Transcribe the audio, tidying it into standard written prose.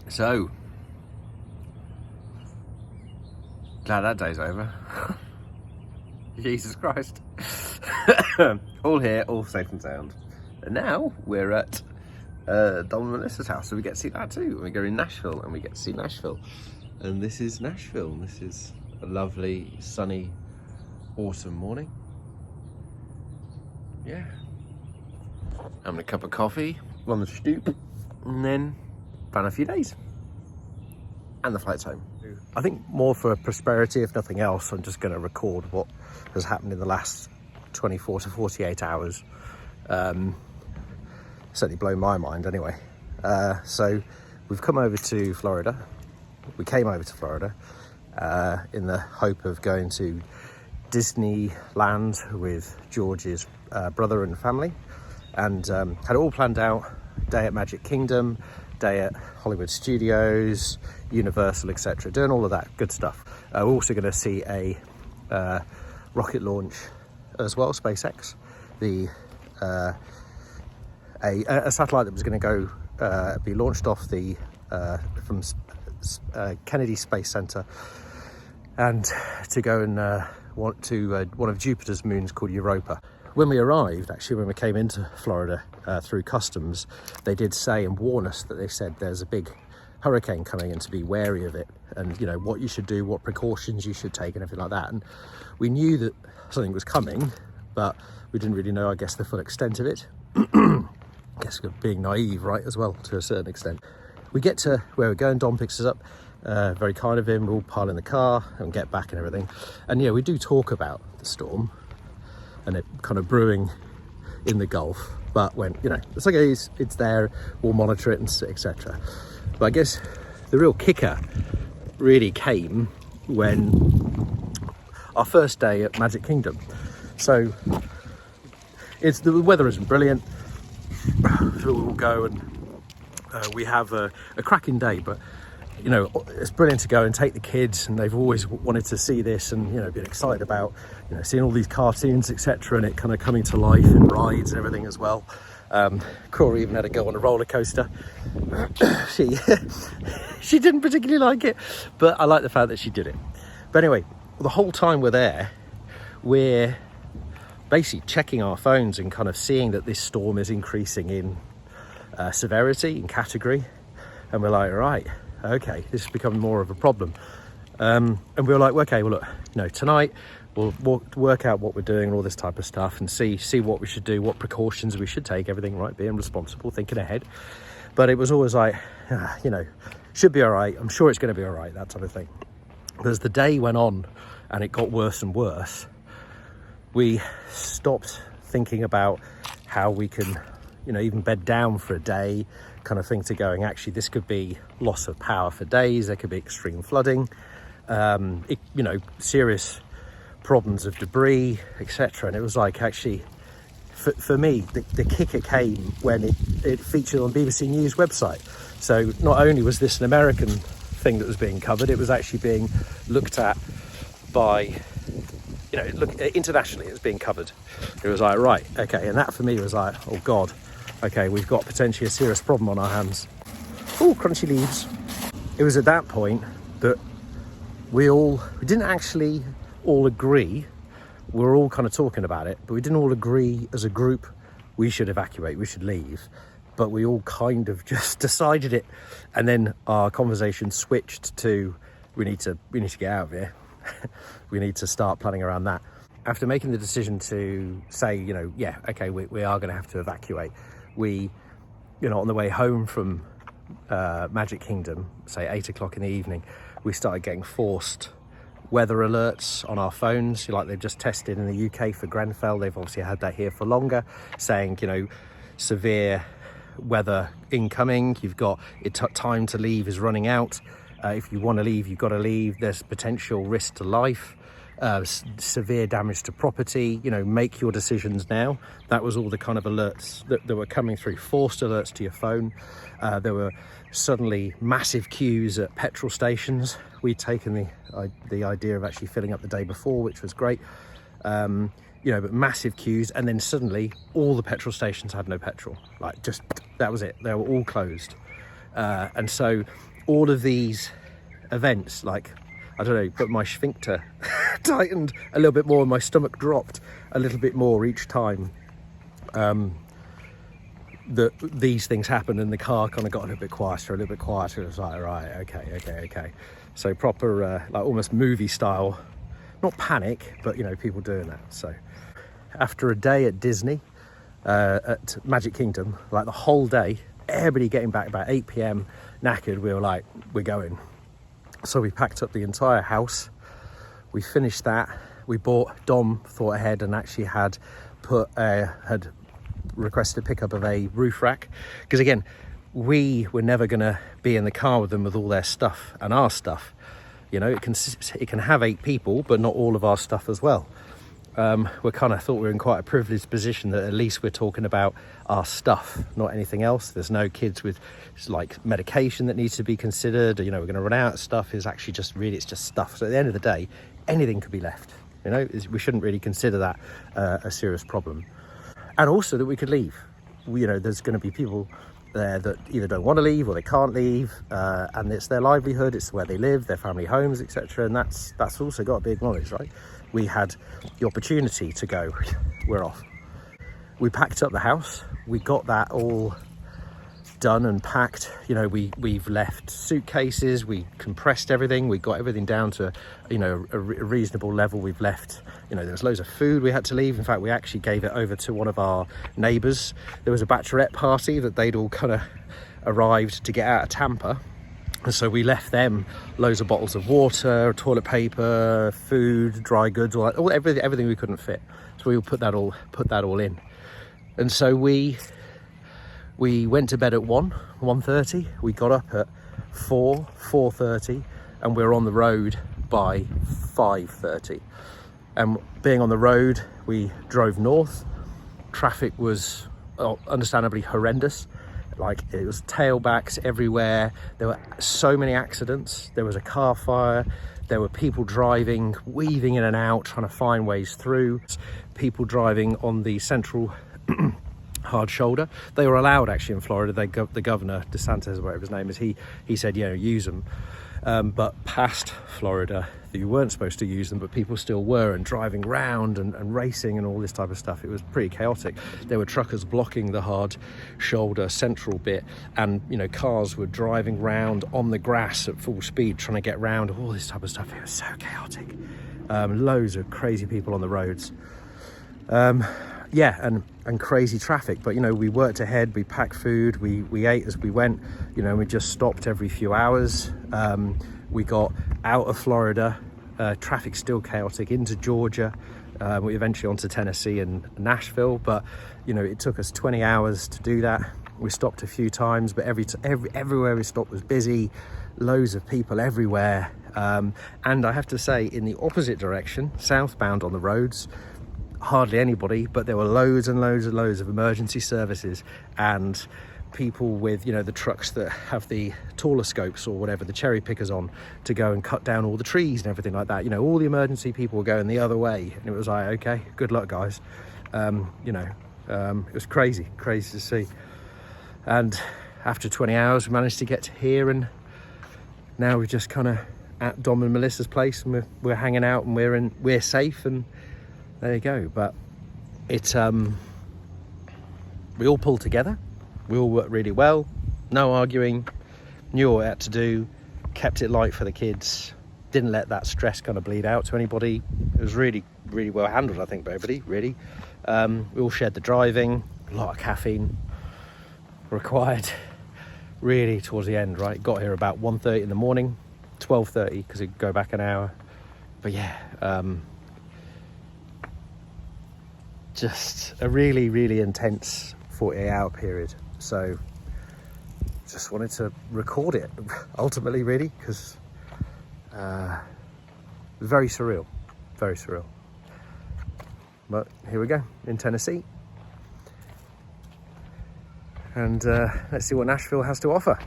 So, glad that day's over. Jesus Christ. All here, all safe and sound. And now we're at Dom and Melissa's house, so we get to see that too. And we go in Nashville and we get to see Nashville. And this is Nashville. This is a lovely, sunny, autumn morning. Yeah. Having a cup of coffee on the stoop, and then plan a few days. And the flight's home. I think more for prosperity, if nothing else, I'm just going to record what has happened in the last 24 to 48 hours. Certainly blown my mind anyway. So we've come over to Florida. We came over to Florida in the hope of going to Disneyland with George's brother and family, and had it all planned out. Day at Magic Kingdom, day at Hollywood Studios, Universal, etc. Doing all of that good stuff. We're also going to see a rocket launch as well, SpaceX, a satellite that was going to go be launched off the from Kennedy Space Center, and to go and one of Jupiter's moons called Europa. When we arrived, actually, when we came into Florida through customs, they did say and warn us that they said there's a big hurricane coming and to be wary of it, and you know what you should do, what precautions you should take and everything like that. And we knew that something was coming, but we didn't really know, I guess, the full extent of it. I guess being naive, right, as well, to a certain extent. We get to where we're going, Dom picks us up, very kind of him, we all pile in the car and get back and everything. And yeah, we do talk about the storm and it kind of brewing in the Gulf, but when, you know, it's okay, it's there, we'll monitor it and etc. But I guess the real kicker really came when our first day at Magic Kingdom. So the weather isn't brilliant, so we'll go and we have a cracking day, but you know, it's brilliant to go and take the kids, and they've always wanted to see this and, you know, been excited about, you know, seeing all these cartoons, etc., and it kind of coming to life and rides and everything as well. Corey even had to go on a roller coaster. she didn't particularly like it, but I like the fact that she did it. But anyway, the whole time we're there, we're basically checking our phones and kind of seeing that this storm is increasing in severity and category, and we're like, right, okay, this has become more of a problem. And we were like, okay, well, look, you know, tonight we'll work out what we're doing and all this type of stuff, and see what we should do, what precautions we should take, everything, right, being responsible, thinking ahead. But it was always like, you know, should be all right, I'm sure it's going to be all right, that type of thing. But as the day went on and it got worse and worse, we stopped thinking about how we can, you know, even bed down for a day kind of thing, to going, actually, this could be loss of power for days, there could be extreme flooding, you know, serious problems of debris, etc. And it was like, actually, for me, the kicker came when it featured on BBC News website. So not only was this an American thing that was being covered, it was actually being looked at by, you know, internationally it was being covered. It was like, right, okay, and that for me was like, oh God, okay, we've got potentially a serious problem on our hands. Oh, crunchy leaves. It was at that point that we didn't actually all agree. We were all kind of talking about it, but we didn't all agree as a group we should evacuate, we should leave. But we all kind of just decided it, and then our conversation switched to, we need to get out of here. We need to start planning around that. After making the decision to say, you know, yeah, okay, we are going to have to evacuate, we, you know, on the way home from Magic Kingdom, say 8 o'clock in the evening, we started getting forced weather alerts on our phones, like they've just tested in the UK for Grenfell. They've obviously had that here for longer, saying, you know, severe weather incoming, you've got time to leave is running out. If you want to leave, you've got to leave. There's potential risk to life, severe damage to property, you know, make your decisions now. That was all the kind of alerts that were coming through, forced alerts to your phone. There were suddenly massive queues at petrol stations. We'd taken the idea of actually filling up the day before, which was great. You know, but massive queues, and then suddenly all the petrol stations had no petrol. Like, just, that was it. They were all closed. And so all of these events, like, I don't know, but my sphincter tightened a little bit more and my stomach dropped a little bit more each time that these things happened, and the car kind of got a little bit quieter. It was like, right, okay. So proper, like almost movie style, not panic, but you know, people doing that. So after a day at Disney, at Magic Kingdom, like the whole day, everybody getting back about 8 p.m, knackered, we were like, we're going. So we packed up the entire house. We finished that. Dom thought ahead and actually had requested pickup of a roof rack, because again, we were never going to be in the car with them with all their stuff and our stuff. You know, it can have 8 people, but not all of our stuff as well. We kind of thought we were in quite a privileged position that at least we're talking about our stuff, not anything else. There's no kids with like medication that needs to be considered. You know, we're going to run out of stuff. It's actually just really, it's just stuff. So at the end of the day, anything could be left. You know, we shouldn't really consider that a serious problem. And also that we could leave. You know, there's going to be people there that either don't want to leave or they can't leave, and it's their livelihood, it's where they live, their family homes, etc. And that's also got to be acknowledged, right? We had the opportunity to go, we're off. We packed up the house, we got that all done and packed. You know, we've left suitcases, we compressed everything, we got everything down to, you know, a reasonable level. We've left, you know, there was loads of food we had to leave. In fact, we actually gave it over to one of our neighbours. There was a bachelorette party that they'd all kind of arrived to get out of Tampa, and so we left them loads of bottles of water, toilet paper, food, dry goods, everything we couldn't fit. So we put that all in. And so we went to bed at 1:30. We got up at 4:30, and we were on the road by 5:30. And being on the road, we drove north. Traffic was understandably horrendous. Like, it was tailbacks everywhere. There were so many accidents. There was a car fire. There were people driving, weaving in and out, trying to find ways through. People driving on the central hard shoulder. They were allowed actually in Florida. The governor, DeSantis, whatever his name is, he said, you know, use them. But past Florida, you weren't supposed to use them, but people still were, and driving round and racing and all this type of stuff. It was pretty chaotic. There were truckers blocking the hard shoulder central bit, and you know, cars were driving round on the grass at full speed trying to get round, all this type of stuff. It was so chaotic. Loads of crazy people on the roads. Yeah, and crazy traffic. But you know, we worked ahead, we packed food, we ate as we went. You know, we just stopped every few hours. We got out of Florida, traffic still chaotic, into Georgia, we eventually onto Tennessee and Nashville. But you know, it took us 20 hours to do that. We stopped a few times, but everywhere we stopped was busy, loads of people everywhere. And I have to say, in the opposite direction, southbound on the roads, hardly anybody, but there were loads and loads and loads of emergency services and people with, you know, the trucks that have the taller scopes or whatever, the cherry pickers on, to go and cut down all the trees and everything like that. You know, all the emergency people were going the other way, and it was like, okay, good luck, guys. You know, it was crazy to see. And after 20 hours, we managed to get to here, and now we're just kind of at Dom and Melissa's place, and we're hanging out, and we're safe, and there you go. But it's we all pulled together. We all worked really well, no arguing, knew what we had to do, kept it light for the kids, didn't let that stress kind of bleed out to anybody. It was really, really well handled, I think, by everybody, really. We all shared the driving, a lot of caffeine required, really, towards the end, right? Got here about 1:30 in the morning, 12:30, because it'd go back an hour. But yeah, just a really, really intense 48-hour period. So just wanted to record it ultimately, really, because very surreal. But here we go in Tennessee, and let's see what Nashville has to offer.